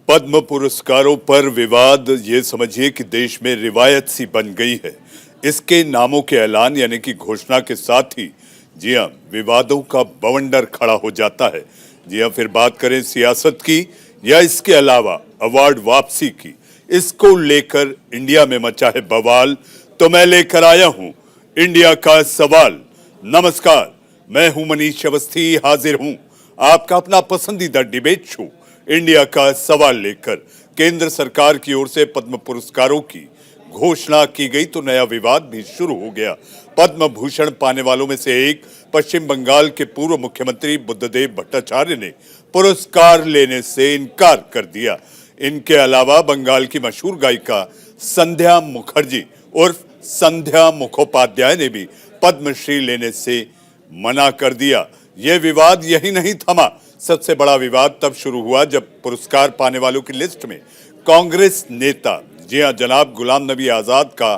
पद्म पुरस्कारों पर विवाद ये समझिए कि देश में रिवायत सी बन गई है। इसके नामों के ऐलान यानी कि घोषणा के साथ ही जी हाँ, विवादों का बवंडर खड़ा हो जाता है। जी हाँ, फिर बात करें सियासत की या इसके अलावा अवार्ड वापसी की, इसको लेकर इंडिया में मचा है बवाल। तो मैं लेकर आया हूं इंडिया का सवाल। नमस्कार, मैं हूं मनीष अवस्थी, हाजिर हूं आपका अपना पसंदीदा डिबेट शो इंडिया का सवाल लेकर। केंद्र सरकार की ओर से पद्म पुरस्कारों की घोषणा की गई तो नया विवाद भी शुरू हो गया। पद्म भूषण पाने वालों में से एक पश्चिम बंगाल के पूर्व मुख्यमंत्री बुद्धदेव भट्टाचार्य ने पुरस्कार लेने से इनकार कर दिया। इनके अलावा बंगाल की मशहूर गायिका संध्या मुखर्जी उर्फ संध्या मुखोपाध्याय ने भी पद्मश्री लेने से मना कर दिया। यह विवाद यही नहीं थमा। सबसे बड़ा विवाद तब शुरू हुआ जब पुरस्कार पाने वालों की लिस्ट में कांग्रेस नेता जी हां जनाब गुलाम नबी आजाद का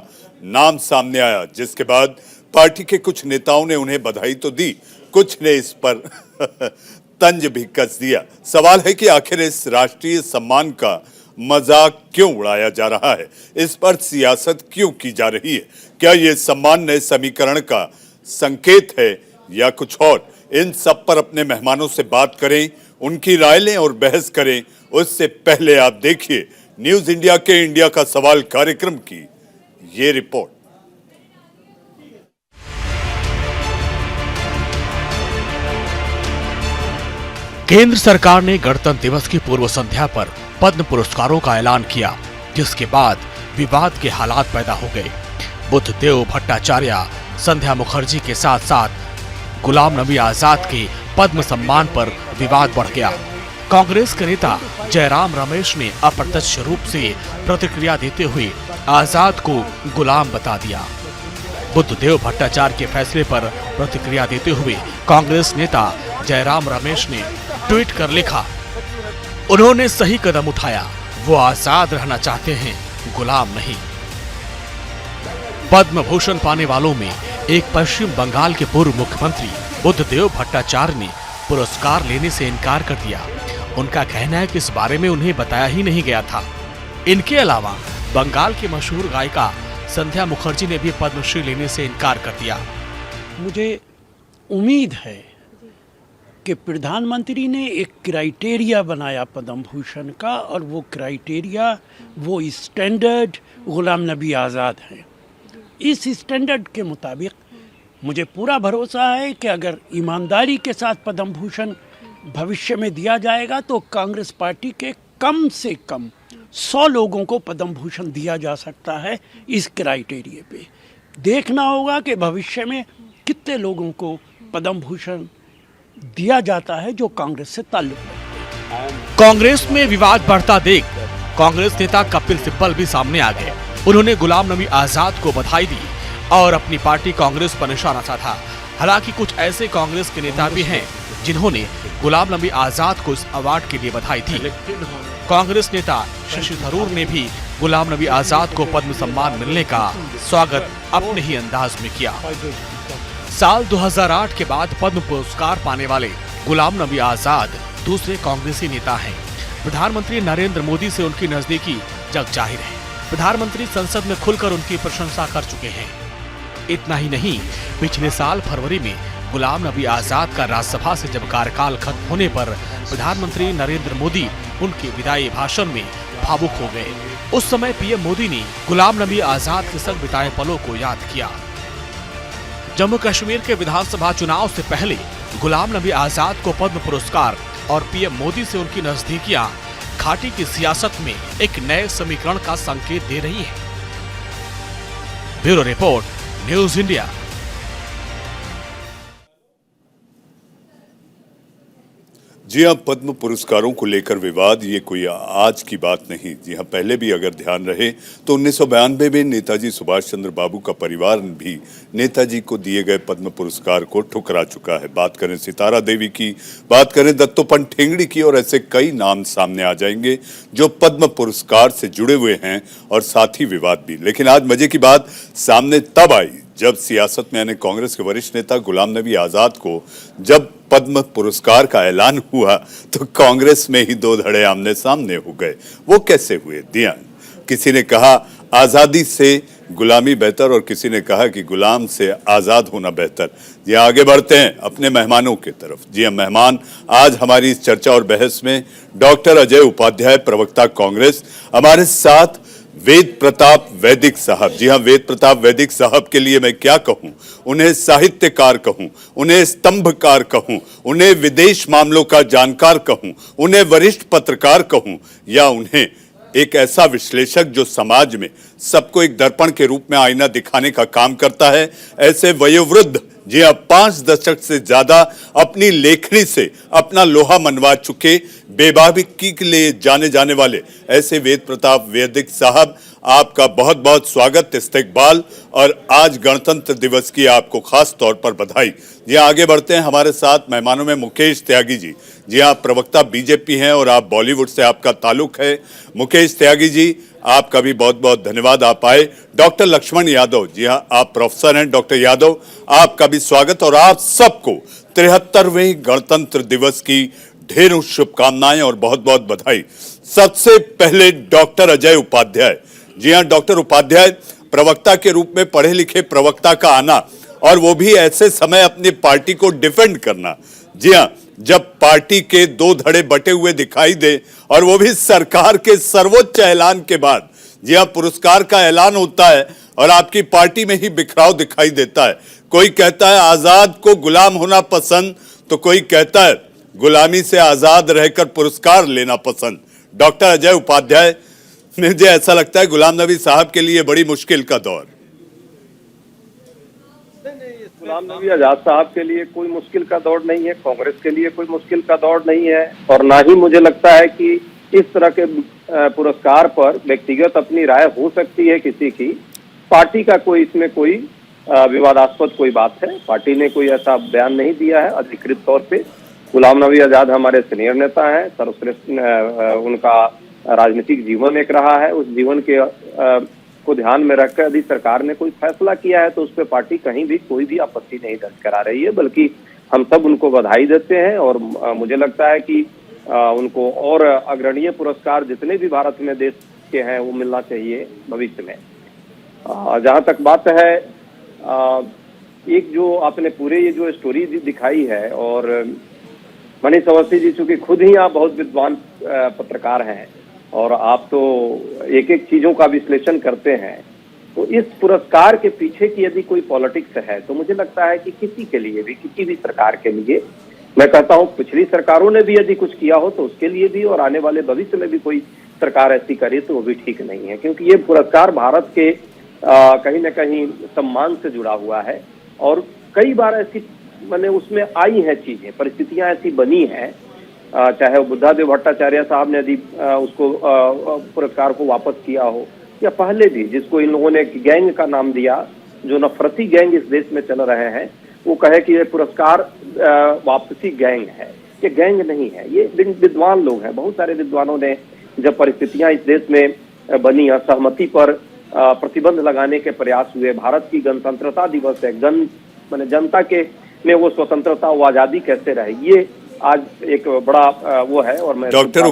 नाम सामने आया, जिसके बाद पार्टी के कुछ नेताओं ने उन्हें बधाई तो दी, कुछ ने इस पर तंज भी कस दिया। सवाल है कि आखिर इस राष्ट्रीय सम्मान का मजाक क्यों उड़ाया जा रहा है, इस पर सियासत क्यों की जा रही है? क्या यह सम्मान नए समीकरण का संकेत है या कुछ और? इन सब पर अपने मेहमानों से बात करें, उनकी राय लें और बहस करें। उससे पहले आप देखिए न्यूज इंडिया के इंडिया का सवाल कार्यक्रम की ये रिपोर्ट। केंद्र सरकार ने गणतंत्र दिवस की पूर्व संध्या पर पद्म पुरस्कारों का ऐलान किया, जिसके बाद विवाद के हालात पैदा हो गए। बुद्धदेव भट्टाचार्य, संध्या मुखर्जी के साथ साथ गुलाम नबी आजाद के पद्म सम्मान पर विवाद बढ़ गया। कांग्रेस के नेता जयराम रमेश ने अप्रत्यक्ष रूप से प्रतिक्रिया देते हुए आजाद को गुलाम बता दिया। बुद्धदेव भट्टाचार्य के फैसले पर प्रतिक्रिया देते हुए कांग्रेस नेता जयराम रमेश ने ट्वीट कर लिखा, उन्होंने सही कदम उठाया, वो आजाद रहना चाहते हैं, गुलाम नहीं। पद्म भूषण पाने वालों में एक पश्चिम बंगाल के पूर्व मुख्यमंत्री बुद्धदेव भट्टाचार्य ने पुरस्कार लेने से इनकार कर दिया। उनका कहना है कि इस बारे में उन्हें बताया ही नहीं गया था। इनके अलावा बंगाल की मशहूर गायिका संध्या मुखर्जी ने भी पद्मश्री लेने से इनकार कर दिया। मुझे उम्मीद है कि प्रधानमंत्री ने एक क्राइटेरिया बनाया पद्म भूषण का, और वो क्राइटेरिया, वो स्टैंडर्ड गुलाम नबी आज़ाद हैं। इस स्टैंडर्ड के मुताबिक मुझे पूरा भरोसा है कि अगर ईमानदारी के साथ पद्म भूषण भविष्य में दिया जाएगा तो कांग्रेस पार्टी के कम से कम 100 लोगों को पद्म भूषण दिया जा सकता है। इस क्राइटेरिया पे देखना होगा कि भविष्य में कितने लोगों को पद्म भूषण दिया जाता है जो कांग्रेस से ताल्लुक रखते हैं। कांग्रेस में विवाद बढ़ता देख कांग्रेस नेता कपिल सिब्बल भी सामने आ गए। उन्होंने गुलाम नबी आजाद को बधाई दी और अपनी पार्टी कांग्रेस पर निशाना साधा। हालांकि कुछ ऐसे कांग्रेस के नेता भी हैं जिन्होंने गुलाम नबी आजाद को इस अवार्ड के लिए बधाई दी। कांग्रेस नेता शशि थरूर ने भी गुलाम नबी आजाद को पद्म सम्मान मिलने का स्वागत अपने ही अंदाज में किया। साल 2008 के बाद पद्म पुरस्कार पाने वाले गुलाम नबी आजाद दूसरे कांग्रेसी नेता हैं। प्रधानमंत्री नरेंद्र मोदी से उनकी नजदीकी जग जाहिर है। प्रधानमंत्री संसद में खुलकर उनकी प्रशंसा कर चुके हैं। इतना ही नहीं, पिछले साल फरवरी में गुलाम नबी आजाद का राज्यसभा से जब कार्यकाल खत्म होने पर प्रधानमंत्री नरेंद्र मोदी उनके विदाई भाषण में भावुक हो गए। उस समय पीएम मोदी ने गुलाम नबी आजाद के संग बिताए पलों को याद किया। जम्मू कश्मीर के विधानसभा चुनाव से पहले गुलाम नबी आजाद को पद्म पुरस्कार और पीएम मोदी से उनकी नजदीकियां घाटी की सियासत में एक नए समीकरण का संकेत दे रही है। Bureau report, news India. जी हाँ, पद्म पुरस्कारों को लेकर विवाद ये कोई आज की बात नहीं। जी हाँ, पहले भी अगर ध्यान रहे तो 1992 में नेताजी सुभाष चंद्र बाबू का परिवार भी नेताजी को दिए गए पद्म पुरस्कार को ठुकरा चुका है। बात करें सितारा देवी की, बात करें दत्तोपंत ठेंगड़ी की, और ऐसे कई नाम सामने आ जाएंगे जो पद्म पुरस्कार से जुड़े हुए हैं और साथ ही विवाद भी। लेकिन आज मजे की बात सामने तब आई जब सियासत में यानी कांग्रेस के वरिष्ठ नेता गुलाम नबी आजाद को जब पद्म पुरस्कार का ऐलान हुआ तो कांग्रेस में ही दो धड़े आमने सामने हो गए। वो कैसे हुए? दिया किसी ने कहा आजादी से गुलामी बेहतर और किसी ने कहा कि गुलाम से आजाद होना बेहतर। जी आगे बढ़ते हैं अपने मेहमानों की तरफ। जी हाँ, मेहमान आज हमारी इस चर्चा और बहस में डॉक्टर अजय उपाध्याय, प्रवक्ता कांग्रेस, हमारे साथ वेद प्रताप वैदिक साहब। जी हाँ, वेद प्रताप वैदिक साहब के लिए मैं क्या कहूं, उन्हें साहित्यकार कहूं, उन्हें स्तंभकार कहूं, उन्हें विदेश मामलों का जानकार कहूं, उन्हें वरिष्ठ पत्रकार कहूं, या उन्हें एक ऐसा विश्लेषक जो समाज में सबको एक दर्पण के रूप में आईना दिखाने का काम करता है। ऐसे वयोवृद्ध, जी हाँ, 5 दशक से ज्यादा अपनी लेखनी से अपना लोहा मनवा चुके, बेबाकी के लिए जाने जाने वाले ऐसे वेद प्रताप वैदिक साहब, आपका बहुत बहुत स्वागत, इस्तकबाल और आज गणतंत्र दिवस की आपको खास तौर पर बधाई। जी आगे बढ़ते हैं, हमारे साथ मेहमानों में मुकेश त्यागी जी। जी हाँ, प्रवक्ता बीजेपी हैं और आप बॉलीवुड से आपका ताल्लुक है। मुकेश त्यागी जी, आपका भी बहुत बहुत धन्यवाद, आप आए। डॉक्टर लक्ष्मण यादव, जी हाँ, आप प्रोफेसर हैं। डॉक्टर यादव, आपका भी स्वागत और आप सबको 73वें गणतंत्र दिवस की ढेरों शुभकामनाएं और बहुत बहुत बधाई। सबसे पहले डॉक्टर अजय उपाध्याय। जी हाँ, डॉक्टर उपाध्याय, प्रवक्ता के रूप में पढ़े लिखे प्रवक्ता का आना और वो भी ऐसे समय अपनी पार्टी को डिफेंड करना। जी हाँ, जब पार्टी के दो धड़े बटे हुए दिखाई दे और वो भी सरकार के सर्वोच्च ऐलान के बाद। जी हाँ, पुरस्कार का ऐलान होता है और आपकी पार्टी में ही बिखराव दिखाई देता है। कोई कहता है आजाद को गुलाम होना पसंद, तो कोई कहता है गुलामी से आजाद रहकर पुरस्कार लेना पसंद। डॉक्टर अजय उपाध्याय, मुझे ऐसा लगता है गुलाम नबी साहब के लिए बड़ी मुश्किल का दौर। गुलाम नबी आजाद साहब के लिए कोई मुश्किल का दौर नहीं है, कांग्रेस के लिए कोई मुश्किल का दौर नहीं है, और ना ही मुझे लगता है कि इस तरह के पुरस्कार पर व्यक्तिगत अपनी राय हो सकती है किसी की। पार्टी का कोई इसमें कोई विवादास्पद कोई बात है, पार्टी ने कोई ऐसा बयान नहीं दिया है अधिकृत तौर पे। गुलाम नबी आजाद हमारे सीनियर नेता हैं, सर्वश्रेष्ठ उनका राजनीतिक जीवन एक रहा है। उस जीवन के को ध्यान में रखकर यदि सरकार ने कोई फैसला किया है तो उस पर पार्टी कहीं भी कोई भी आपत्ति नहीं दर्ज करा रही है, बल्कि हम सब उनको बधाई देते हैं। और मुझे लगता है कि उनको और अग्रणीय पुरस्कार जितने भी भारत में देश के हैं वो मिलना चाहिए भविष्य में। जहाँ तक बात है, एक जो आपने पूरे ये जो स्टोरी दिखाई है, और मनीष अवस्थी जी चूंकि खुद ही आप बहुत विद्वान पत्रकार हैं और आप तो एक एक चीजों का विश्लेषण करते हैं, तो इस पुरस्कार के पीछे की यदि कोई पॉलिटिक्स है तो मुझे लगता है कि किसी के लिए भी, किसी भी सरकार के लिए, मैं कहता हूं पिछली सरकारों ने भी यदि कुछ किया हो तो उसके लिए भी, और आने वाले भविष्य में भी कोई सरकार ऐसी करे तो वो भी ठीक नहीं है, क्योंकि ये पुरस्कार भारत के कहीं ना कहीं सम्मान से जुड़ा हुआ है। और कई बार ऐसी मैंने उसमें आई है चीजें, परिस्थितियां ऐसी बनी हैं, चाहे वो बुद्धादेव भट्टाचार्य साहब ने यदि उसको पुरस्कार को वापस किया हो, या पहले भी जिसको इन लोगों ने गैंग का नाम दिया, जो नफरती गैंग इस देश में चल रहे हैं, वो कहे कि ये पुरस्कार वापसी गैंग है। ये गैंग नहीं है, ये विद्वान लोग हैं। बहुत सारे विद्वानों ने जब परिस्थितियां इस देश में बनी, असहमति पर प्रतिबंध लगाने के प्रयास हुए, भारत की गणतंत्रता दिवस है, मैंने जनता के में वो स्वतंत्रता, वो आजादी कैसे रहे, ये आज एक बड़ा वो है। और मैं डॉक्टर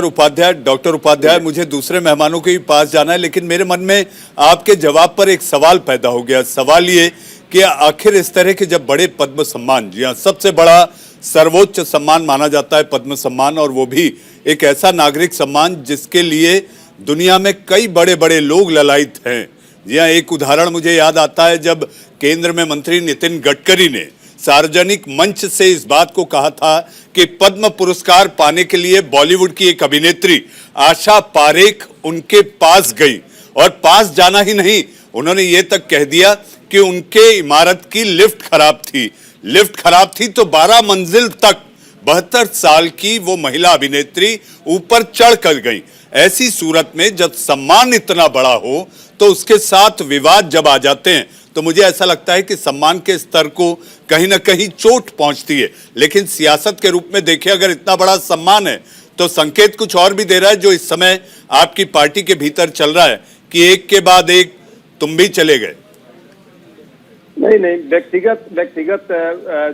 उपाध्याय, मुझे दूसरे मेहमानों के भी पास जाना है, लेकिन मेरे मन में आपके जवाब पर एक सवाल पैदा हो गया। सवाल ये कि आखिर इस तरह के जब बड़े पद्म सम्मान, जी हाँ, सबसे बड़ा सर्वोच्च सम्मान माना जाता है पद्म सम्मान, और वो भी एक ऐसा नागरिक सम्मान जिसके लिए दुनिया में कई बड़े बड़े लोग ललायित हैं। जी हाँ, एक उदाहरण मुझे याद आता है, जब केंद्र में मंत्री नितिन गडकरी ने सार्वजनिक मंच से इस बात को कहा था कि पद्म पुरस्कार पाने के लिए बॉलीवुड की एक अभिनेत्री आशा पारेख उनके पास गई, और पास जाना ही नहीं, उन्होंने ये तक कह दिया कि उनके इमारत की लिफ्ट खराब थी तो 12 मंजिल तक 72 साल की वो महिला अभिनेत्री ऊपर चढ़ कर गई। ऐसी सूरत में जब सम्मान इतना बड़ा हो तो उसके साथ विवाद जब आ जाते हैं तो मुझे ऐसा लगता है कि सम्मान के स्तर को कहीं ना कहीं चोट पहुंचती है। लेकिन सियासत के रूप में देखिए, अगर इतना बड़ा सम्मान है तो संकेत कुछ और भी दे रहा है, जो इस समय आपकी पार्टी के भीतर चल रहा है कि एक के बाद एक तुम भी चले गए। नहीं नहीं, व्यक्तिगत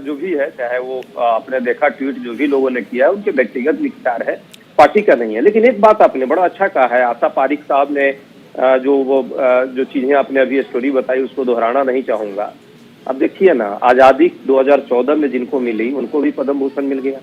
जो भी है, चाहे वो आपने देखा ट्वीट जो भी लोगों ने किया है, उनके व्यक्तिगत विचार है, पार्टी का नहीं है। लेकिन एक बात आपने बड़ा अच्छा कहा है, आशा पारिक साहब ने जो चीजें आपने अभी स्टोरी बताई उसको दोहराना नहीं चाहूंगा। अब देखिए ना, आजादी 2014 में जिनको मिली उनको भी पद्म भूषण मिल गया।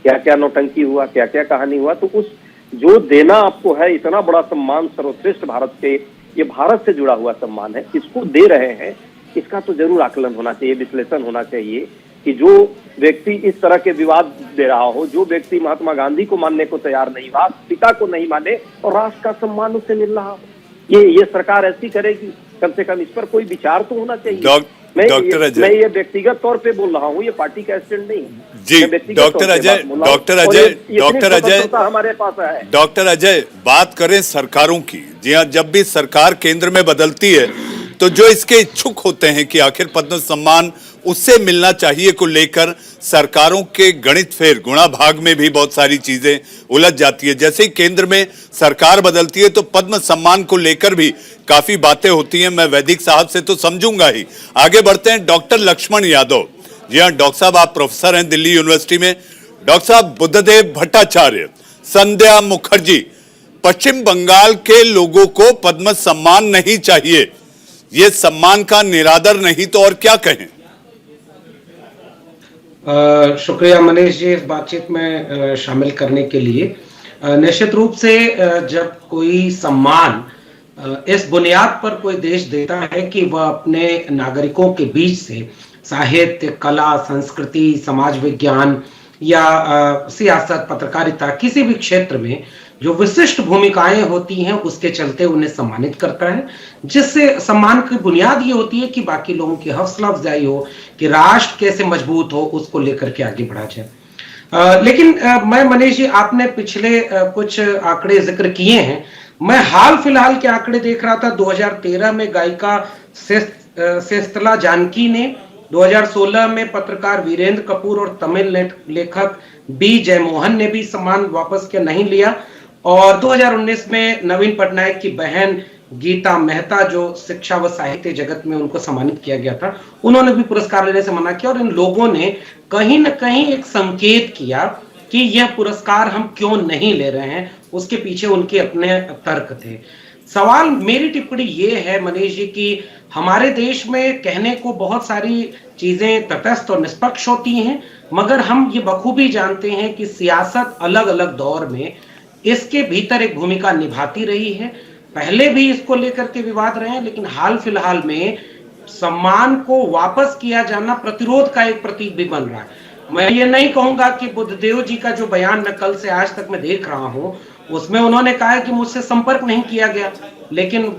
क्या क्या नौटंकी हुआ, क्या क्या कहानी हुआ। तो उस जो देना आपको है, इतना बड़ा सम्मान सर्वश्रेष्ठ भारत के, ये भारत से जुड़ा हुआ सम्मान है, इसको दे रहे हैं, इसका तो जरूर आकलन होना चाहिए, विश्लेषण होना चाहिए कि जो व्यक्ति इस तरह के विवाद दे रहा हो, जो व्यक्ति महात्मा गांधी को मानने को तैयार नहीं, पिता को नहीं माने और राष्ट्र का सम्मान उसे मिल रहा हो, ये सरकार ऐसी करेगी? कम से कम इस पर कोई विचार तो होना चाहिए। मैं ये व्यक्तिगत तौर पे बोल रहा हूँ, ये पार्टी का स्टैंड नहीं जी। डॉक्टर अजय हमारे पास है। डॉक्टर अजय, बात करें सरकारों की, जी हाँ, जब भी सरकार केंद्र में बदलती है तो जो इसके इच्छुक होते हैं कि आखिर पद्म सम्मान उससे मिलना चाहिए को लेकर सरकारों के गणित फेर गुणा भाग में भी बहुत सारी चीजें उलझ जाती है। जैसे ही केंद्र में सरकार बदलती है तो पद्म सम्मान को लेकर भी काफी बातें होती हैं। मैं वैदिक साहब से तो समझूंगा ही। आगे बढ़ते हैं डॉक्टर लक्ष्मण यादव। जी हाँ डॉक्टर साहब, आप प्रोफेसर हैं दिल्ली यूनिवर्सिटी में। डॉक्टर साहब, बुद्धदेव भट्टाचार्य, संध्या मुखर्जी, पश्चिम बंगाल के लोगों को पद्म सम्मान नहीं चाहिए, ये सम्मान का निरादर नहीं तो और क्या कहें? शुक्रिया मनीष जी इस बातचीत में शामिल करने के लिए। निश्चित रूप से जब कोई सम्मान इस बुनियाद पर कोई देश देता है कि वह अपने नागरिकों के बीच से साहित्य, कला, संस्कृति, समाज विज्ञान या सियासत, पत्रकारिता, किसी भी क्षेत्र में जो विशिष्ट भूमिकाएं होती हैं उसके चलते उन्हें सम्मानित करता है, जिससे सम्मान की बुनियाद ये होती है कि बाकी लोगों की हौसला अफजाई हो, कि राष्ट्र कैसे मजबूत हो, उसको लेकर के आगे बढ़ा जाए। लेकिन मैं मनीष जी, आपने पिछले कुछ आंकड़े जिक्र किए हैं, मैं हाल फिलहाल के आंकड़े देख रहा था। 2013 में गायिका सेस्तला जानकी ने, 2016 में पत्रकार वीरेंद्र कपूर और तमिल लेखक बी जयमोहन ने भी सम्मान वापस किया, नहीं लिया। और 2019 में नवीन पटनायक की बहन गीता मेहता, जो शिक्षा व साहित्य जगत में उनको सम्मानित किया गया था, उन्होंने भी पुरस्कार लेने से मना किया। और इन लोगों ने कहीं ना कहीं एक संकेत किया कि यह पुरस्कार हम क्यों नहीं ले रहे हैं, उसके पीछे उनके अपने तर्क थे। सवाल, मेरी टिप्पणी ये है मनीष जी कि हमारे देश में कहने को बहुत सारी चीजें तटस्थ और निष्पक्ष होती हैं, मगर हम ये बखूबी जानते हैं कि सियासत अलग अलग दौर में इसके भीतर एक भूमिका निभाती रही है। पहले भी इसको लेकर के विवाद रहे हैं, लेकिन हाल फिलहाल में सम्मान को वापस किया जाना प्रतिरोध का एक प्रतीक भी बन रहा है। मैं ये नहीं कहूंगा कि बुद्धदेव जी का जो बयान मैं कल से आज तक मैं देख रहा हूं, उसमें उन्होंने कहा है कि मुझसे संपर्क नहीं किया गया, लेकिन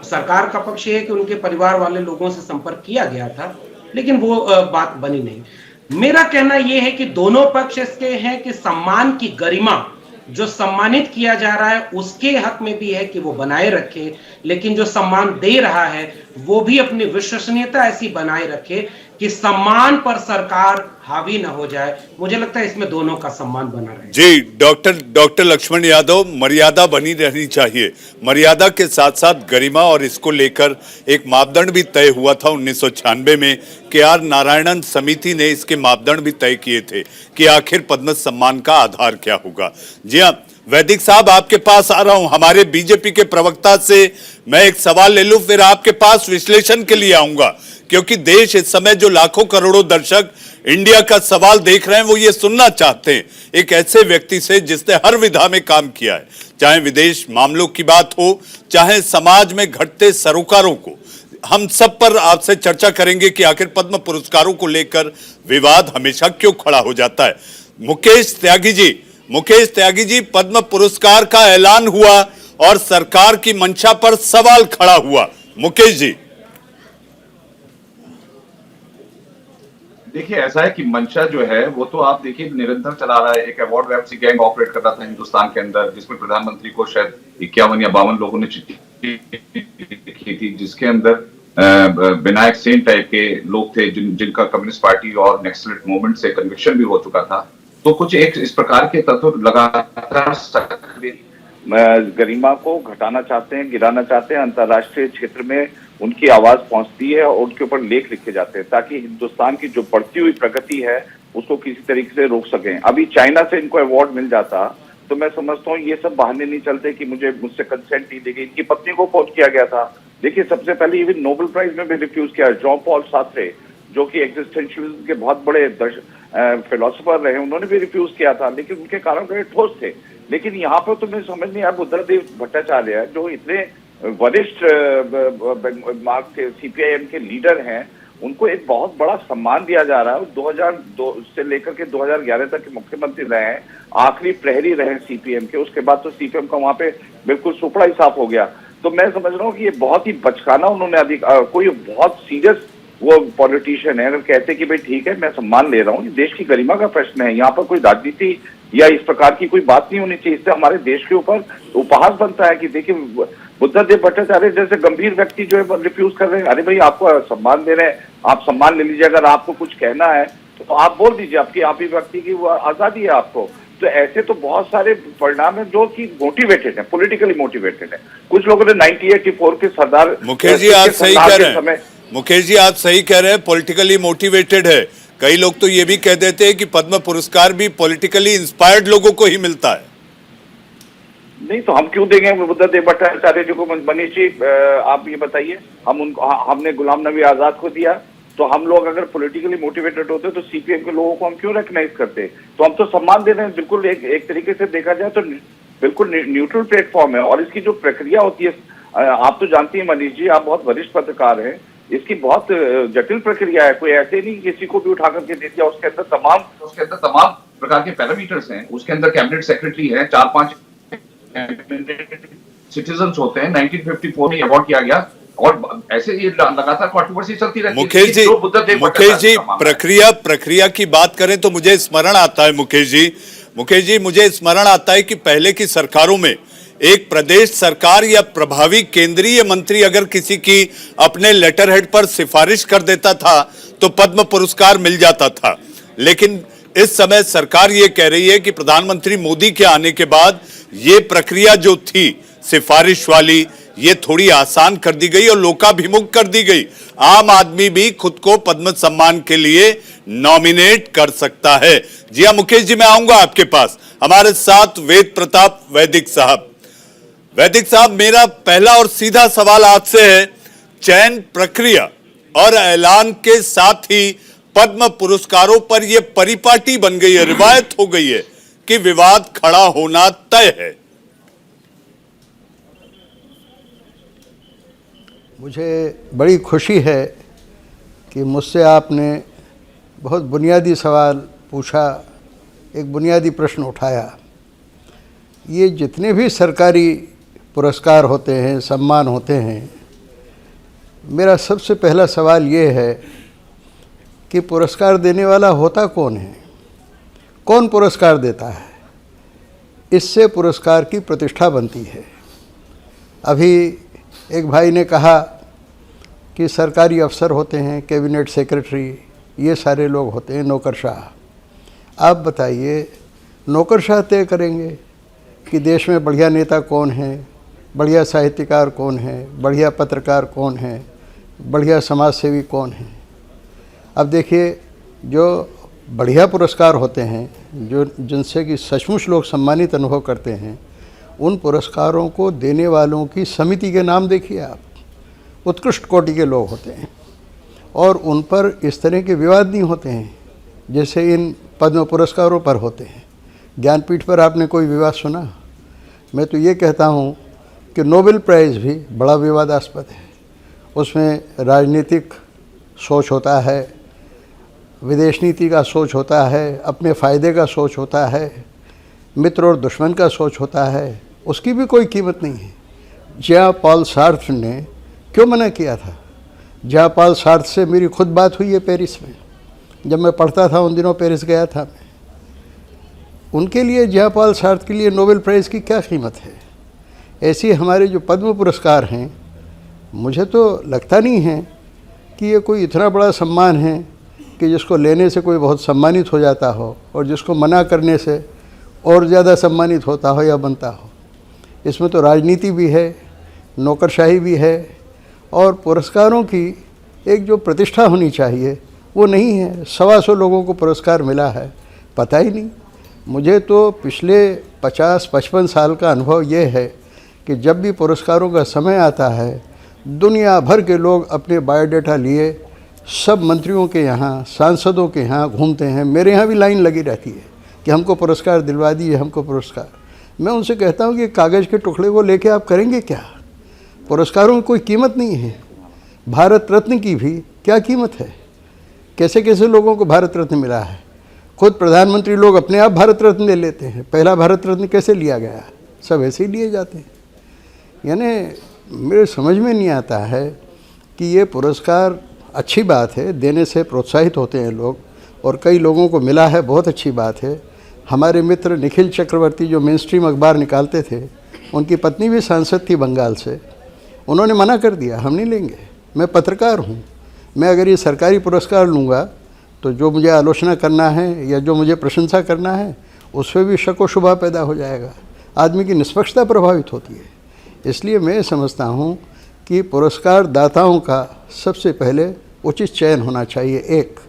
सरकार का पक्ष है कि उनके परिवार वाले लोगों से संपर्क किया गया था, लेकिन वो बात बनी नहीं। मेरा कहना यह है कि दोनों पक्ष इसके हैं कि सम्मान की गरिमा जो सम्मानित किया जा रहा है उसके हक में भी है कि वो बनाए रखे, लेकिन जो सम्मान दे रहा है वो भी अपनी विश्वसनीयता ऐसी बनाए रखे कि सम्मान पर सरकार हावी न हो जाए। मुझे लगता है इसमें दोनों का सम्मान बना रहे। जी डॉक्टर लक्ष्मण यादव, मर्यादा बनी रहनी चाहिए। मर्यादा के साथ साथ गरिमा, और इसको लेकर एक मापदंड भी तय हुआ था 1996 में कि आर नारायणन समिति ने इसके मापदंड भी तय किए थे कि आखिर पद्म सम्मान का आधार क्या होगा। जी हाँ वैदिक साहब, आपके पास आ रहा हूं। हमारे बीजेपी के प्रवक्ता से मैं एक सवाल ले लूं, फिर आपके पास विश्लेषण के लिए आऊंगा, क्योंकि देश इस समय जो लाखों करोड़ों दर्शक इंडिया का सवाल देख रहे हैं वो ये सुनना चाहते हैं एक ऐसे व्यक्ति से जिसने हर विधा में काम किया है, चाहे विदेश मामलों की बात हो, चाहे समाज में घटते सरोकारों को। हम सब पर आपसे चर्चा करेंगे कि आखिर पद्म पुरस्कारों को लेकर विवाद हमेशा क्यों खड़ा हो जाता है। मुकेश त्यागी जी, पद्म पुरस्कार का ऐलान हुआ और सरकार की मंशा पर सवाल खड़ा हुआ। मुकेश जी, देखिए ऐसा है कि मंशा जो है वो तो आप देखिए निरंतर चला रहा है। एक अवार्ड वेब गैंग ऑपरेट कर रहा था हिंदुस्तान के अंदर, जिसमें प्रधानमंत्री को शायद 51 या 52 लोगों ने चिट्ठी लिखी थी, जिसके अंदर विनायक सेन टाइप के लोग थे जिनका कम्युनिस्ट पार्टी और नक्सलिस्ट मूवमेंट से कन्विक्शन भी हो चुका था। तो कुछ एक इस प्रकार के तत्व लगातार गरिमा को घटाना चाहते हैं, गिराना चाहते हैं, अंतर्राष्ट्रीय क्षेत्र में उनकी आवाज पहुंचती है और उनके ऊपर लेख लिखे जाते हैं ताकि हिंदुस्तान की जो बढ़ती हुई प्रगति है उसको किसी तरीके से रोक सकें। अभी चाइना से इनको अवार्ड मिल जाता तो मैं समझता हूँ ये सब बहाने नहीं चलते कि मुझसे कंसेंट नहीं दी गई। इनकी पत्नी को पोस्ट किया गया था। देखिए, सबसे पहले इवन नोबेल प्राइज में भी रिफ्यूज किया। जॉन पॉल सार्त्रे जो कि एग्जिस्टेंशियलिज्म के बहुत बड़े फिलोसोफर रहे, उन्होंने भी रिफ्यूज किया था, लेकिन उनके कारण बड़े ठोस थे। लेकिन यहाँ पर तो मैं समझ नहीं आया, बुद्धदेव भट्टाचार्य जो इतने वरिष्ठ मार्ग के सीपीआईएम के लीडर हैं, उनको एक बहुत बड़ा सम्मान दिया जा रहा है। 2002 से लेकर के 2011 तक के मुख्यमंत्री रहे हैं, आखिरी प्रहरी रहे सीपीएम के। उसके बाद तो सीपीएम का वहां पे बिल्कुल सुपड़ा ही साफ हो गया। तो मैं समझ रहा हूँ कि ये बहुत ही बचकाना उन्होंने कोई बहुत सीरियस वो पॉलिटिशियन है अगर कहते कि भाई ठीक है मैं सम्मान ले रहा हूँ, ये देश की गरिमा का प्रश्न है, यहाँ पर कोई राजनीति या इस प्रकार की कोई बात नहीं होनी चाहिए। इससे हमारे देश के ऊपर उपहास बनता है कि देखिए बुद्धदेव भट्टाचार्य जैसे गंभीर व्यक्ति जो है रिफ्यूज कर रहे हैं। अरे भाई, आपको सम्मान दे रहे हैं, आप सम्मान ले लीजिए। अगर आपको कुछ कहना है तो आप बोल दीजिए, आपकी आप ही व्यक्ति की वो आजादी है आपको। तो ऐसे तो बहुत सारे परिणाम हैं जो कि मोटिवेटेड है, पॉलिटिकली मोटिवेटेड है। कुछ लोगों ने 1984 के सरदार मुकेश जी आप सही कह रहे हैं, मुकेश जी आप सही कह रहे हैं, पॉलिटिकली मोटिवेटेड है। कई लोग तो ये भी कह देते हैं कि पद्म पुरस्कार भी पॉलिटिकली इंस्पायर्ड लोगों को ही मिलता है। नहीं तो हम क्यों देंगे बुद्धदेव भट्टाचार्य जी को? मनीष जी आप ये बताइए, हमने गुलाम नबी आजाद को दिया, तो हम लोग अगर पॉलिटिकली मोटिवेटेड होते तो सीपीएम के लोगों को हम क्यों रिकॉग्नाइज करते? तो हम तो सम्मान दे रहे हैं। बिल्कुल एक तरीके से देखा जाए तो बिल्कुल न्यूट्रल प्लेटफॉर्म है। और इसकी जो प्रक्रिया होती है, आप तो जानती हैं मनीष जी, आप बहुत वरिष्ठ पत्रकार हैं, इसकी बहुत जटिल प्रक्रिया है। कोई ऐसे नहीं किसी को भी उठा करके दे दिया। उसके अंदर तमाम प्रकार के पैरामीटर्स हैं। उसके अंदर कैबिनेट सेक्रेटरी है, 4-5 सिटीजन होते हैं। 1954 में अवार्ड किया गया और ऐसे ये लगातार कंट्रोवर्सी चलती रहती है। मुकेश जी प्रक्रिया की बात करें तो मुझे स्मरण आता है मुकेश जी मुझे स्मरण आता है कि पहले की सरकारों में एक प्रदेश सरकार या प्रभावी केंद्रीय मंत्री अगर किसी की अपने लेटर हेड पर सिफारिश कर देता था तो पद्म पुरस्कार मिल जाता था। लेकिन इस समय सरकार ये कह रही है कि प्रधानमंत्री मोदी के आने के बाद ये प्रक्रिया जो थी सिफारिश वाली, ये थोड़ी आसान कर दी गई और लोकाभिमुख कर दी गई। आम आदमी भी खुद को पद्म सम्मान के लिए नॉमिनेट कर सकता है। जी हाँ मुकेश जी, मैं आऊंगा आपके पास। हमारे साथ वेद प्रताप वैदिक साहब। मेरा पहला और सीधा सवाल आपसे है, चयन प्रक्रिया और ऐलान के साथ ही पद्म पुरस्कारों पर यह परिपाटी बन गई है, रिवायत हो गई है कि विवाद खड़ा होना तय है। मुझे बड़ी खुशी है कि मुझसे आपने बहुत बुनियादी सवाल पूछा, एक बुनियादी प्रश्न उठाया। ये जितने भी सरकारी पुरस्कार होते हैं, सम्मान होते हैं, मेरा सबसे पहला सवाल ये है कि पुरस्कार देने वाला होता कौन है, कौन पुरस्कार देता है। इससे पुरस्कार की प्रतिष्ठा बनती है। अभी एक भाई ने कहा कि सरकारी अफसर होते हैं, कैबिनेट सेक्रेटरी, ये सारे लोग होते हैं नौकरशाह। आप बताइए, नौकरशाह तय करेंगे कि देश में बढ़िया नेता कौन है, बढ़िया साहित्यकार कौन है, बढ़िया पत्रकार कौन है, बढ़िया समाजसेवी कौन है। अब देखिए, जो बढ़िया पुरस्कार होते हैं, जो जिनसे कि सचमुच लोग सम्मानित अनुभव करते हैं, उन पुरस्कारों को देने वालों की समिति के नाम देखिए आप। उत्कृष्ट कोटि के लोग होते हैं और उन पर इस तरह के विवाद नहीं होते हैं जैसे इन पद्म पुरस्कारों पर होते हैं। ज्ञानपीठ पर आपने कोई विवाद सुना? मैं तो ये कहता हूँ कि नोबेल प्राइज़ भी बड़ा विवादास्पद है। उसमें राजनीतिक सोच होता है, विदेश नीति का सोच होता है, अपने फ़ायदे का सोच होता है, मित्र और दुश्मन का सोच होता है। उसकी भी कोई कीमत नहीं है। जॉन पॉल सार्त्रे ने क्यों मना किया था? जॉन पॉल सार्त्रे से मेरी खुद बात हुई है पेरिस में, जब मैं पढ़ता था उन दिनों पेरिस गया था मैं। उनके लिए, जॉन पॉल सार्त्रे के लिए नोबेल प्राइज़ की क्या कीमत है? ऐसे हमारे जो पद्म पुरस्कार हैं, मुझे तो लगता नहीं है कि ये कोई इतना बड़ा सम्मान है कि जिसको लेने से कोई बहुत सम्मानित हो जाता हो और जिसको मना करने से और ज़्यादा सम्मानित होता हो या बनता हो। इसमें तो राजनीति भी है, नौकरशाही भी है और पुरस्कारों की एक जो प्रतिष्ठा होनी चाहिए वो नहीं है। 125 लोगों को पुरस्कार मिला है, पता ही नहीं। मुझे तो पिछले 50-55 साल का अनुभव ये है कि जब भी पुरस्कारों का समय आता है दुनिया भर के लोग अपने बायोडाटा लिए सब मंत्रियों के यहाँ, सांसदों के यहाँ घूमते हैं। मेरे यहाँ भी लाइन लगी रहती है कि हमको पुरस्कार दिलवा दीजिए, हमको पुरस्कार। मैं उनसे कहता हूँ कि कागज़ के टुकड़े को लेके आप करेंगे क्या? पुरस्कारों की कोई कीमत नहीं है। भारत रत्न की भी क्या कीमत है? कैसे कैसे लोगों को भारत रत्न मिला है। खुद प्रधानमंत्री लोग अपने आप भारत रत्न ले लेते हैं। पहला भारत रत्न कैसे लिया गया? सब ऐसे ही लिए जाते हैं। यानी मेरे समझ में नहीं आता है कि ये पुरस्कार अच्छी बात है, देने से प्रोत्साहित होते हैं लोग, और कई लोगों को मिला है, बहुत अच्छी बात है। हमारे मित्र निखिल चक्रवर्ती जो मेन स्ट्रीम अखबार निकालते थे, उनकी पत्नी भी सांसद थी बंगाल से, उन्होंने मना कर दिया, हम नहीं लेंगे। मैं पत्रकार हूँ, मैं अगर ये सरकारी पुरस्कार लूँगा तो जो मुझे आलोचना करना है या जो मुझे प्रशंसा करना है उस पर भी शक व शुबा पैदा हो जाएगा, आदमी की निष्पक्षता प्रभावित होती है। इसलिए मैं समझता हूँ कि पुरस्कार दाताओं का सबसे पहले उचित चयन होना चाहिए, एक।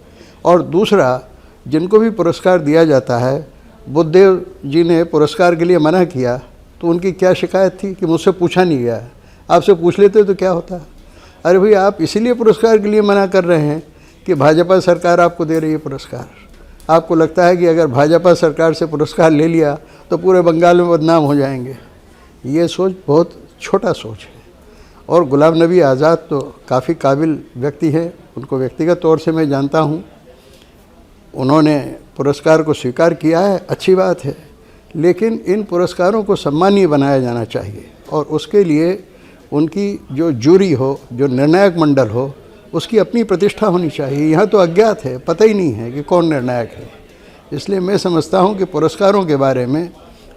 और दूसरा, जिनको भी पुरस्कार दिया जाता है, बुद्धदेव जी ने पुरस्कार के लिए मना किया तो उनकी क्या शिकायत थी कि मुझसे पूछा नहीं गया। आपसे पूछ लेते तो क्या होता? अरे भाई, आप इसीलिए पुरस्कार के लिए मना कर रहे हैं कि भाजपा सरकार आपको दे रही है पुरस्कार। आपको लगता है कि अगर भाजपा सरकार से पुरस्कार ले लिया तो पूरे बंगाल में बदनाम हो जाएंगे। ये सोच बहुत छोटा सोच है। और गुलाम नबी आज़ाद तो काफ़ी काबिल व्यक्ति हैं, उनको व्यक्तिगत तौर से मैं जानता हूँ। उन्होंने पुरस्कार को स्वीकार किया है, अच्छी बात है, लेकिन इन पुरस्कारों को सम्मानीय बनाया जाना चाहिए और उसके लिए उनकी जो जूरी हो, जो निर्णायक मंडल हो, उसकी अपनी प्रतिष्ठा होनी चाहिए। यहाँ तो अज्ञात है, पता ही नहीं है कि कौन निर्णायक है। इसलिए मैं समझता हूँ कि पुरस्कारों के बारे में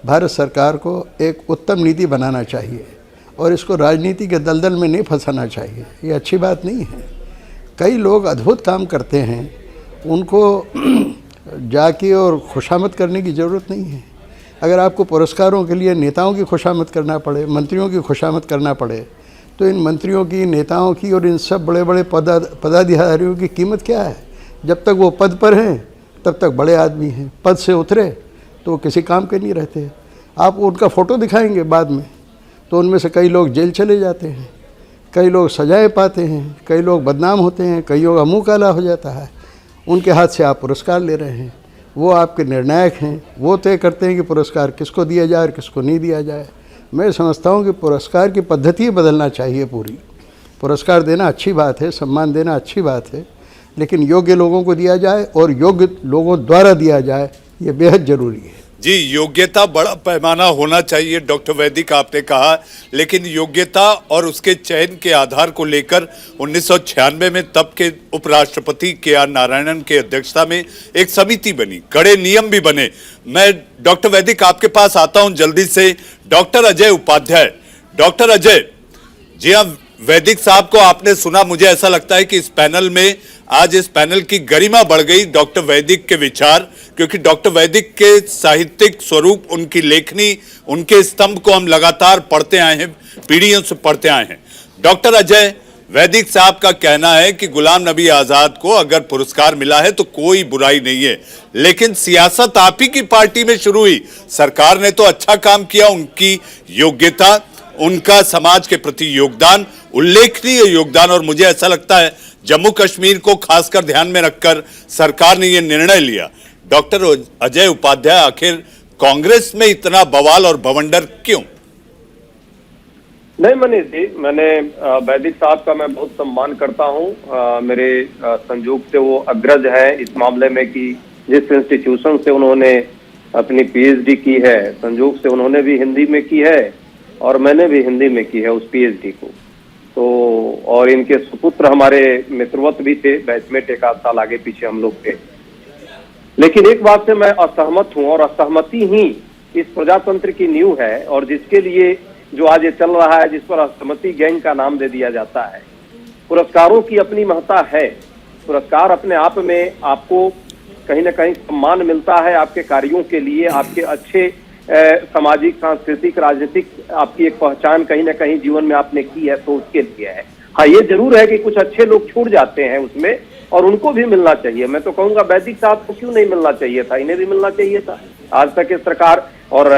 भारत सरकार को एक उत्तम नीति बनाना चाहिए और इसको राजनीति के दलदल में नहीं फंसाना चाहिए। ये अच्छी बात नहीं है। कई लोग अद्भुत काम करते हैं, उनको जाके और खुशामद करने की ज़रूरत नहीं है। अगर आपको पुरस्कारों के लिए नेताओं की खुशामद करना पड़े, मंत्रियों की खुशामद करना पड़े, तो इन मंत्रियों की, नेताओं की और इन सब बड़े बड़े पदाधिकारियों की कीमत क्या है? जब तक वो पद पर हैं तब तक बड़े आदमी हैं, पद से उतरे तो वो किसी काम के नहीं रहते। आप उनका फ़ोटो दिखाएंगे बाद में तो उनमें से कई लोग जेल चले जाते हैं, कई लोग सजाएं पाते हैं, कई लोग बदनाम होते हैं, कई लोग मुँह काला हो जाता है। उनके हाथ से आप पुरस्कार ले रहे हैं, वो आपके निर्णायक हैं, वो तय करते हैं कि पुरस्कार किसको दिया जाए और किसको नहीं दिया जाए। मैं समझता हूँ कि पुरस्कार की पद्धति बदलना चाहिए पूरी। पुरस्कार देना अच्छी बात है, सम्मान देना अच्छी बात है, लेकिन योग्य लोगों को दिया जाए और योग्य लोगों द्वारा दिया जाए, ये बेहद ज़रूरी है। जी, योग्यता बड़ा पैमाना होना चाहिए डॉक्टर वैदिक, आपने कहा, लेकिन योग्यता और उसके चयन के आधार को लेकर 1996 में तब के उपराष्ट्रपति के.आर. नारायणन की अध्यक्षता में एक समिति बनी, कड़े नियम भी बने। मैं डॉक्टर वैदिक आपके पास आता हूं जल्दी से। डॉक्टर अजय उपाध्याय, डॉक्टर अजय जी, हाँ, वैदिक साहब को आपने सुना, मुझे ऐसा लगता है कि इस पैनल में आज इस पैनल की गरिमा बढ़ गई डॉक्टर वैदिक के विचार, क्योंकि डॉक्टर वैदिक के साहित्यिक स्वरूप, उनकी लेखनी, उनके स्तंभ को हम लगातार पढ़ते आए हैं, पीढ़ियों से पढ़ते आए हैं। डॉक्टर अजय, वैदिक साहब का कहना है कि गुलाम नबी आजाद को अगर पुरस्कार मिला है तो कोई बुराई नहीं है, लेकिन सियासत आप ही की पार्टी में शुरू हुई। सरकार ने तो अच्छा काम किया, उनकी योग्यता, उनका समाज के प्रति योगदान, उल्लेखनीय योगदान, और मुझे ऐसा लगता है जम्मू कश्मीर को खासकर ध्यान में रखकर सरकार ने यह निर्णय लिया। डॉक्टर अजय उपाध्याय, आखिर कांग्रेस में इतना बवाल और बवंडर क्यों? नहीं मनीष जी, मैंने वैदिक साहब का मैं बहुत सम्मान करता हूं। मेरे संयोग से वो अग्रज है इस मामले में कि जिस इंस्टीट्यूशन से उन्होंने अपनी पीएचडी की है, संयोग से उन्होंने भी हिंदी में की है और मैंने भी हिंदी में की है उस पीएचडी को। तो और इनके सुपुत्र हमारे मित्रवत भी थे, बैचमेट, एक आध साल आगे पीछे हम लोग थे। लेकिन एक बात से मैं असहमत हूं, और असहमति ही इस प्रजातंत्र की नींव है, और जिसके लिए जो आज ये चल रहा है, जिस पर असहमति गैंग का नाम दे दिया जाता है। पुरस्कारों की अपनी महत्ता है। पुरस्कार अपने आप में आपको कहीं ना कहीं सम्मान मिलता है आपके कार्यों के लिए, आपके अच्छे सामाजिक, सांस्कृतिक, राजनीतिक आपकी एक पहचान कहीं ना कहीं जीवन में आपने की है तो उसके लिए है। हाँ, ये जरूर है कि कुछ अच्छे लोग छूट जाते हैं उसमें और उनको भी मिलना चाहिए। मैं तो कहूंगा वैदिक साहब को क्यों नहीं मिलना चाहिए था, इन्हें भी मिलना चाहिए था। आज तक इस सरकार और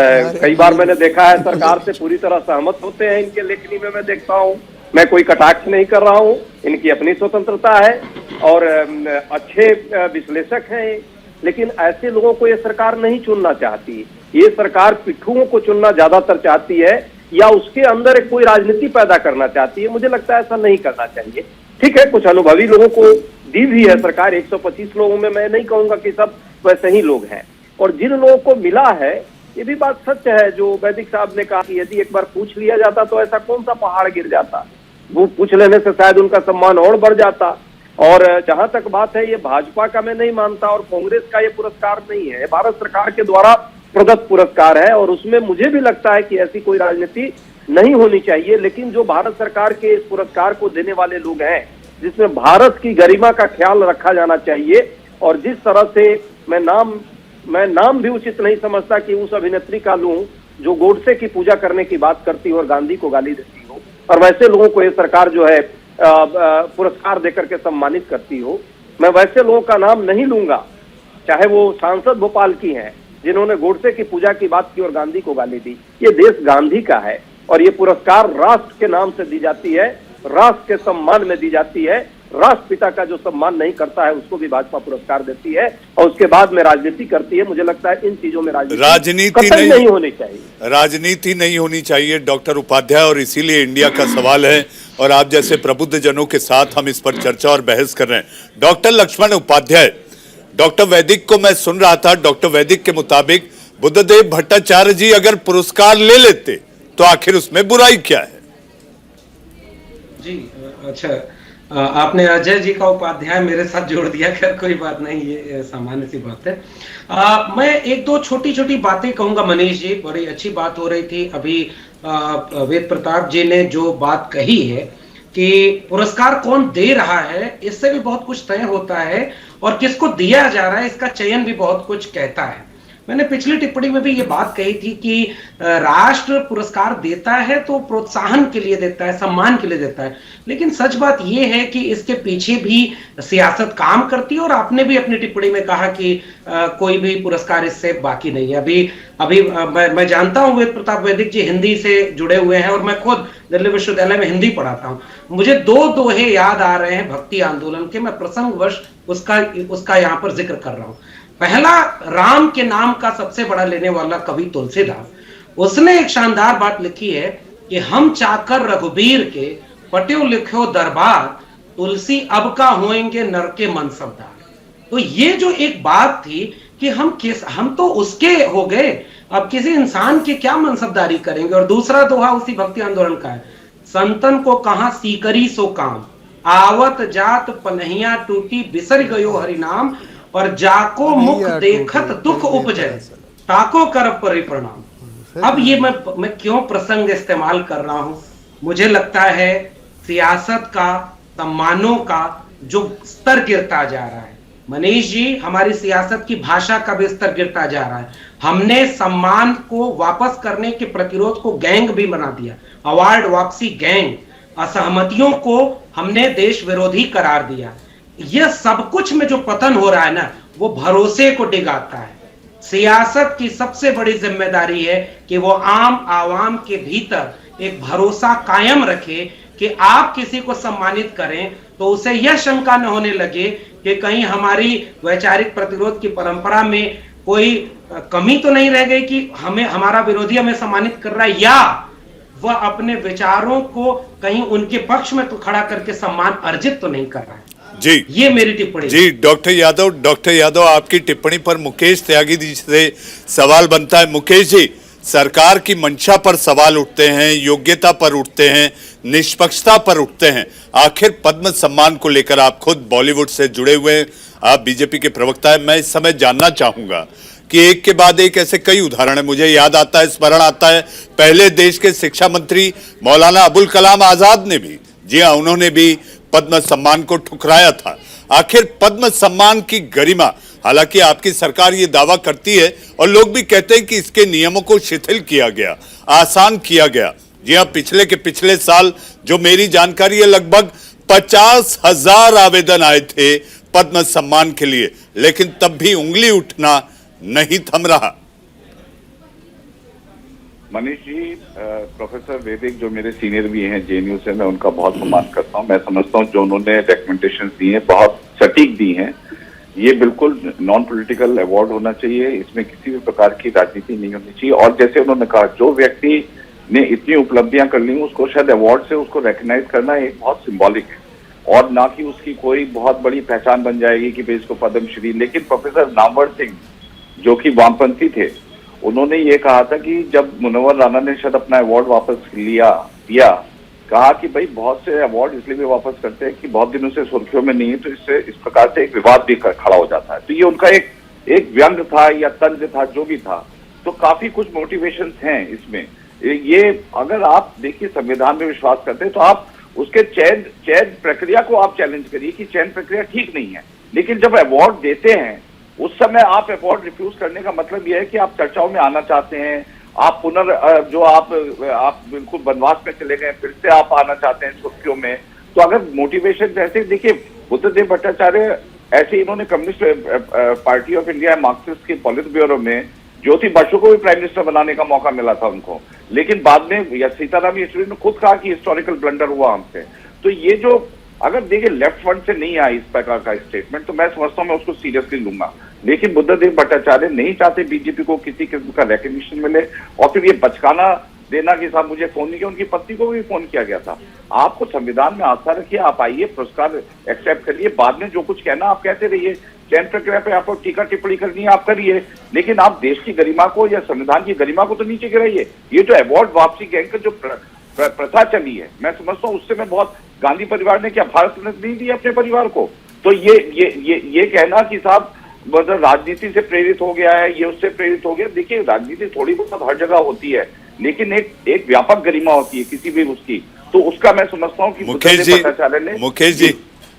कई बार मैंने देखा है सरकार से पूरी तरह सहमत होते हैं इनके लेखनी में, मैं देखता हूँ। मैं कोई कटाक्ष नहीं कर रहा हूँ, इनकी अपनी स्वतंत्रता है और अच्छे विश्लेषक हैं, लेकिन ऐसे लोगों को ये सरकार नहीं चुनना चाहती। ये सरकार पिट्ठुओं को चुनना ज्यादातर चाहती है या उसके अंदर एक कोई राजनीति पैदा करना चाहती है। मुझे लगता है ऐसा नहीं करना चाहिए। ठीक है, कुछ अनुभवी लोगों को दी भी है सरकार, 125 लोगों में मैं नहीं कहूंगा कि सब वैसे ही लोग हैं, और जिन लोगों को मिला है ये भी बात सच है जो वैदिक साहब ने कहा कि यदि एक बार पूछ लिया जाता तो ऐसा कौन सा पहाड़ गिर जाता। वो पूछ लेने से शायद उनका सम्मान और बढ़ जाता। और जहां तक बात है, ये भाजपा का मैं नहीं मानता और कांग्रेस का ये पुरस्कार नहीं है, भारत सरकार के द्वारा प्रदत्त पुरस्कार है और उसमें मुझे भी लगता है कि ऐसी कोई राजनीति नहीं होनी चाहिए। लेकिन जो भारत सरकार के इस पुरस्कार को देने वाले लोग हैं, जिसमें भारत की गरिमा का ख्याल रखा जाना चाहिए, और जिस तरह से मैं नाम भी उचित नहीं समझता कि उस अभिनेत्री का लूं जो गोडसे की पूजा करने की बात करती हो और गांधी को गाली देती हो, और वैसे लोगों को ये सरकार जो है पुरस्कार देकर के सम्मानित करती हो। मैं वैसे लोगों का नाम नहीं लूंगा, चाहे वो सांसद भोपाल की हैं जिन्होंने गोडसे की पूजा की बात की और गांधी को गाली दी। ये देश गांधी का है और ये पुरस्कार राष्ट्र के नाम से दी जाती है, राष्ट्र के सम्मान में दी जाती है। राष्ट्रपिता का जो सम्मान नहीं करता है उसको भी भाजपा पुरस्कार देती है और उसके बाद में राजनीति करती है। मुझे लगता है इन चीजों में राजनीति नहीं होनी चाहिए। राजनीति नहीं होनी चाहिए डॉक्टर उपाध्याय, और इसीलिए इंडिया का सवाल है और आप जैसे प्रबुद्ध जनों के साथ हम इस पर चर्चा और बहस कर रहे हैं। डॉक्टर लक्ष्मण उपाध्याय, डॉक्टर वैदिक को मैं सुन रहा था, डॉक्टर वैदिक के मुताबिक बुद्धदेव भट्टाचार्य जी अगर पुरस्कार ले लेते तो आखिर उसमें बुराई क्या है? जी अच्छा, आपने अजय जी का उपाध्याय मेरे साथ जोड़ दिया, खैर कोई बात नहीं, ये सामान्य सी बात है। मैं एक दो छोटी छोटी बातें कहूंगा। मनीष जी, बड़ी अच्छी बात हो रही थी अभी, वेद प्रताप जी ने जो बात कही है कि पुरस्कार कौन दे रहा है, इससे भी बहुत कुछ तय होता है और किसको दिया जा रहा है इसका चयन भी बहुत कुछ कहता है। मैंने पिछली टिप्पणी में भी ये बात कही थी कि राष्ट्र पुरस्कार देता है तो प्रोत्साहन के लिए देता है, सम्मान के लिए देता है, लेकिन सच बात ये है कि इसके पीछे भी सियासत काम करती है। और आपने भी अपनी टिप्पणी में कहा कि कोई भी पुरस्कार इससे बाकी नहीं है। अभी मैं जानता हूं वेद प्रताप वैदिक जी हिंदी से जुड़े हुए हैं और मैं खुद दिल्ली विश्वविद्यालय में हिंदी पढ़ाता हूं। मुझे दो दोहे याद आ रहे हैं भक्ति आंदोलन के, मैं प्रसंगवश उसका यहाँ पर जिक्र कर रहा हूं। पहला, राम के नाम का सबसे बड़ा लेने वाला कवि तुलसीदास, उसने एक शानदार बात लिखी है कि हम चाकर रघुबीर के पट्यो लिखो दरबार, तुलसी अब का होएंगे नर के मनसबदार। तो ये जो एक बात थी कि हम तो उसके हो गए, अब किसी इंसान की क्या मनसबदारी करेंगे। और दूसरा दोहा उसी भक्ति आंदोलन का है, संतन को कहां सीकरी सो काम, आवत जात पनहिया टूटी बिसर गयो हरि नाम, और जाको मुख देखत दुख उपजय ताको कर परिप्रणाम। अब ये मैं क्यों प्रसंग इस्तेमाल कर रहा हूं, मुझे लगता है सियासत का, सम्मानों का जो स्तर गिरता जा रहा है। मनीष जी, हमारी सियासत की भाषा का भी स्तर गिरता जा रहा है। हमने सम्मान को वापस करने के प्रतिरोध को गैंग भी बना दिया, अवार्ड वापसी गैंग। असहमतियों को हमने देश विरोधी करार दिया। यह सब कुछ में जो पतन हो रहा है ना, वो भरोसे को डिगाता है। सियासत की सबसे बड़ी जिम्मेदारी है कि वो आम आवाम के भीतर एक भरोसा कायम रखे कि आप किसी को सम्मानित करें तो उसे यह शंका न होने लगे कि कहीं हमारी वैचारिक प्रतिरोध की परंपरा में कोई कमी तो नहीं रह गई कि हमारा विरोधी हमें सम्मानित कर रहा है, या वह अपने विचारों को कहीं उनके पक्ष में तो खड़ा करके सम्मान अर्जित तो नहीं कर रहा है। जी, ये मेरी टिप्पणी। जी डॉक्टर यादव, आपकी टिप्पणी पर मुकेश त्यागी जी से सवाल बनता है। मुकेश जी, सरकार की मंशा पर सवाल उठते हैं, योग्यता पर उठते हैं, निष्पक्षता पर उठते हैं। आखिर पद्म सम्मान को लेकर आप खुद बॉलीवुड से जुड़े हुए हैं, आप बीजेपी के प्रवक्ता हैं, मैं इस समय जानना चाहूंगा कि एक के बाद एक ऐसे कई उदाहरण है। मुझे याद आता है, स्मरण आता है, पहले देश के शिक्षा मंत्री मौलाना अबुल कलाम आजाद ने भी, जी हाँ, उन्होंने भी पद्म सम्मान को ठुकराया था। आखिर पद्म सम्मान की गरिमा, हालांकि आपकी सरकार ये दावा करती है और लोग भी कहते हैं कि इसके नियमों को शिथिल किया गया, आसान किया गया, जी हाँ, पिछले के पिछले साल जो मेरी जानकारी है लगभग 50,000 आवेदन आए थे पद्म सम्मान के लिए, लेकिन तब भी उंगली उठना नहीं थम रहा। मनीष जी, प्रोफेसर वैदिक जो मेरे सीनियर भी हैं जेएनयू से, मैं उनका बहुत सम्मान करता हूं। मैं समझता हूं जो उन्होंने रिकमेंडेशंस दी हैं बहुत सटीक दी हैं। ये बिल्कुल नॉन पॉलिटिकल अवार्ड होना चाहिए, इसमें किसी भी प्रकार की राजनीति नहीं होनी चाहिए। और जैसे उन्होंने कहा, जो व्यक्ति ने इतनी उपलब्धियां कर ली उसको शायद अवार्ड से उसको रिकग्नाइज करना एक बहुत सिंबॉलिक है, और ना कि उसकी कोई बहुत बड़ी पहचान बन जाएगी कि भाई इसको पद्मश्री। लेकिन प्रोफेसर नामवर सिंह जो कि वामपंथी थे, उन्होंने ये कहा था कि जब मुनव्वर राणा ने शायद अपना अवार्ड वापस दिया, कहा कि भाई बहुत से अवार्ड इसलिए भी वापस करते हैं कि बहुत दिनों से सुर्खियों में नहीं है, तो इससे इस प्रकार से एक विवाद भी खड़ा हो जाता है। तो ये उनका एक व्यंग था या तंज था, जो भी था। तो काफी कुछ मोटिवेशन हैं इसमें। ये अगर आप देखिए संविधान में विश्वास करते हैं तो आप उसके चयन प्रक्रिया को आप चैलेंज करिए कि चयन प्रक्रिया ठीक नहीं है। लेकिन जब अवार्ड देते हैं उस समय आप अवार्ड रिफ्यूज करने का मतलब यह है कि आप चर्चाओं में आना चाहते हैं, आप आप बिल्कुल बनवास में चले गए, फिर से आप आना चाहते हैं सुर्खियों में। तो अगर मोटिवेशन ऐसे, देखिए बुद्धदेव भट्टाचार्य ऐसे इन्होंने communist party of India Marxist के पॉलिट ब्यूरो में ज्योति बसु को भी प्राइम मिनिस्टर बनाने का मौका मिला था उनको, लेकिन बाद में या सीताराम येचुरी ने खुद कहा कि हिस्टोरिकल ब्लंडर हुआ हमसे। तो ये जो अगर देखिए लेफ्ट फ्रंट से नहीं आई इस प्रकार का स्टेटमेंट, तो मैं समझता हूं मैं उसको सीरियसली लूंगा। लेकिन बुद्धदेव भट्टाचार्य नहीं चाहते बीजेपी को किसी किस्म का रिकग्निशन मिले, और फिर ये बचकाना देना कि साहब मुझे फोन नहीं किया, उनकी पत्नी को भी फोन किया गया था। आपको संविधान में आस्था रखिए, आप आइए, पुरस्कार एक्सेप्ट करिए, बाद में जो कुछ कहना आप कहते रहिए। चयन प्रक्रिया पे आपको टीका टिप्पणी करनी है आप करिए, लेकिन आप देश की गरिमा को या संविधान की गरिमा को तो नीचे गिराइए। ये जो अवार्ड वापसी गैंग का जो प्रथा चली है, मैं समझता हूँ उससे मैं बहुत, गांधी परिवार ने क्या भारत रत्न नहीं दी अपने परिवार को? तो ये कहना कि साहब मतलब राजनीति से प्रेरित हो गया है, ये उससे प्रेरित हो गया। देखिए राजनीति थोड़ी बहुत हर जगह होती है, लेकिन एक व्यापक गरिमा होती है किसी भी उसकी, तो उसका मैं समझता हूँ कि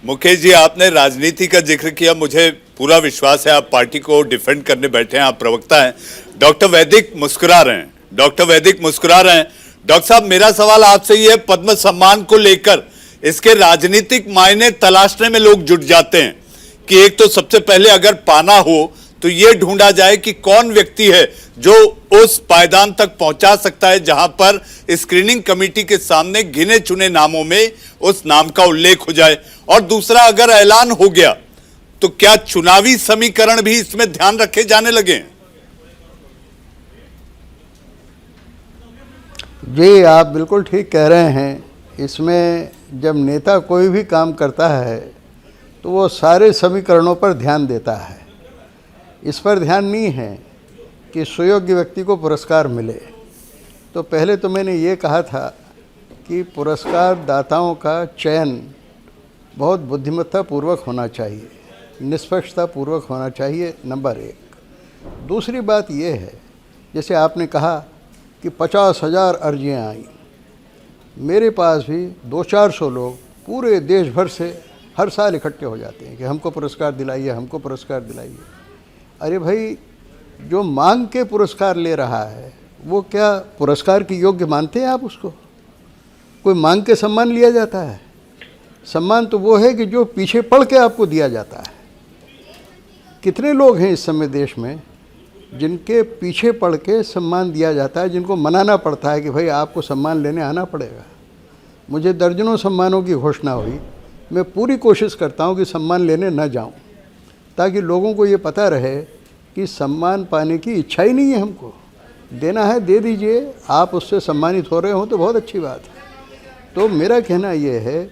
मुकेश जी आपने राजनीति का जिक्र किया, मुझे पूरा विश्वास है आप पार्टी को डिफेंड करने बैठे हैं, आप प्रवक्ता हैं। डॉक्टर वैदिक मुस्कुरा रहे हैं, डॉक्टर साहब मेरा सवाल आपसे ये है, पद्म सम्मान को लेकर इसके राजनीतिक मायने तलाशने में लोग जुट जाते हैं कि एक तो सबसे पहले अगर पाना हो तो ये ढूंढा जाए कि कौन व्यक्ति है जो उस पायदान तक पहुंचा सकता है जहां पर स्क्रीनिंग कमेटी के सामने गिने चुने नामों में उस नाम का उल्लेख हो जाए, और दूसरा अगर ऐलान हो गया तो क्या चुनावी समीकरण भी इसमें ध्यान रखे जाने लगे? जी आप बिल्कुल ठीक कह रहे हैं। इसमें जब नेता कोई भी काम करता है तो वो सारे समीकरणों पर ध्यान देता है। इस पर ध्यान नहीं है कि सुयोग्य व्यक्ति को पुरस्कार मिले। तो पहले तो मैंने ये कहा था कि पुरस्कार दाताओं का चयन बहुत बुद्धिमत्तापूर्वक होना चाहिए, निष्पक्षतापूर्वक होना चाहिए, नंबर एक। दूसरी बात ये है, जैसे आपने कहा कि 50,000 अर्जियाँ आई, मेरे पास भी 200-400 लोग पूरे देश भर से हर साल इकट्ठे हो जाते हैं कि हमको पुरस्कार दिलाइए, हमको पुरस्कार दिलाइए। अरे भाई, जो मांग के पुरस्कार ले रहा है वो क्या पुरस्कार की योग्य मानते हैं आप उसको? कोई मांग के सम्मान लिया जाता है? सम्मान तो वो है कि जो पीछे पड़ के आपको दिया जाता है। कितने लोग हैं इस समय देश में जिनके पीछे पड़ के सम्मान दिया जाता है, जिनको मनाना पड़ता है कि भाई आपको सम्मान लेने आना पड़ेगा। मुझे दर्जनों सम्मानों की घोषणा हुई, मैं पूरी कोशिश करता हूँ कि सम्मान लेने न जाऊँ, ताकि लोगों को ये पता रहे कि सम्मान पाने की इच्छा ही नहीं है, हमको देना है दे दीजिए, आप उससे सम्मानित हो रहे हो तो बहुत अच्छी बात है। तो मेरा कहना ये है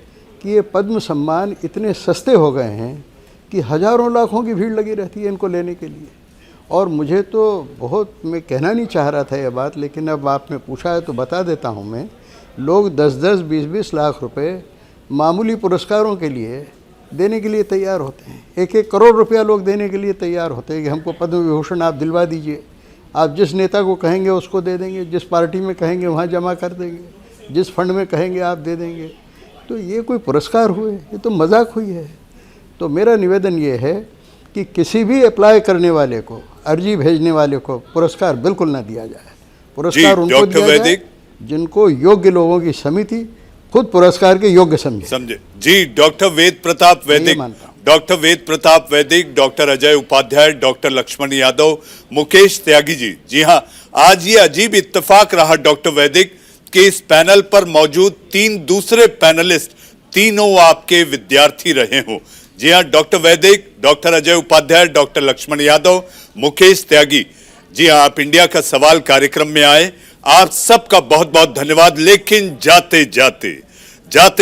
कि ये पद्म सम्मान इतने सस्ते हो गए हैं कि हज़ारों लाखों की भीड़ लगी रहती है इनको लेने के लिए। और मुझे तो बहुत, मैं कहना नहीं चाह रहा था ये बात, लेकिन अब आपने पूछा है तो बता देता हूँ मैं। लोग 10-10, 20-20 लाख रुपए मामूली पुरस्कारों के लिए देने के लिए तैयार होते हैं। 1-1 करोड़ रुपया लोग देने के लिए तैयार होते हैं कि हमको पद्म विभूषण आप दिलवा दीजिए। आप जिस नेता को कहेंगे उसको दे देंगे, जिस पार्टी में कहेंगे वहाँ जमा कर देंगे, जिस फंड में कहेंगे आप दे देंगे। तो ये कोई पुरस्कार हुए? ये तो मजाक हुई है। तो मेरा निवेदन ये है कि किसी भी अप्लाई करने वाले को, अर्जी भेजने वाले को पुरस्कार बिल्कुल ना दिया जाए। पुरस्कार उनको दिया जाए जिनको योग्य लोगों की समिति खुद पुरस्कार के योग्य समझे। जी, डॉक्टर वेद प्रताप वैदिक, मानता हूं। डॉक्टर वेद प्रताप वैदिक, डॉक्टर अजय उपाध्याय, डॉक्टर लक्ष्मण यादव, मुकेश त्यागी जी। जी हाँ, आज ये अजीब इत्तेफाक रहा डॉक्टर वैदिक कि इस पैनल पर मौजूद 3 दूसरे पैनलिस्ट तीनों आपके विद्यार्थी रहे हों। जी हाँ, डॉक्टर वैदिक, डॉक्टर अजय उपाध्याय, डॉक्टर लक्ष्मण यादव, मुकेश त्यागी। जी हाँ, आप इंडिया का सवाल कार्यक्रम में आए, आप सबका बहुत बहुत धन्यवाद। लेकिन जाते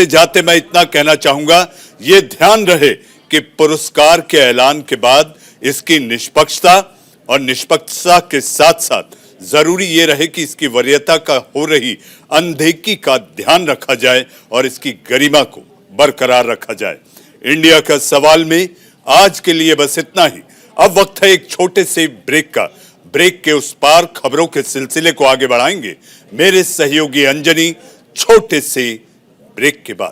जाते मैं इतना कहना चाहूंगा, ये ध्यान रहे कि पुरस्कार के ऐलान के बाद इसकी निष्पक्षता और निष्पक्षता के साथ साथ जरूरी ये रहे कि इसकी वरीयता का हो रही अनदेखी का ध्यान रखा जाए और इसकी गरिमा को बरकरार रखा जाए। इंडिया का सवाल में आज के लिए बस इतना ही। अब वक्त है एक छोटे से ब्रेक का। ब्रेक के उस पार खबरों के सिलसिले को आगे बढ़ाएंगे मेरे सहयोगी अंजनी, छोटे से ब्रेक के बाद।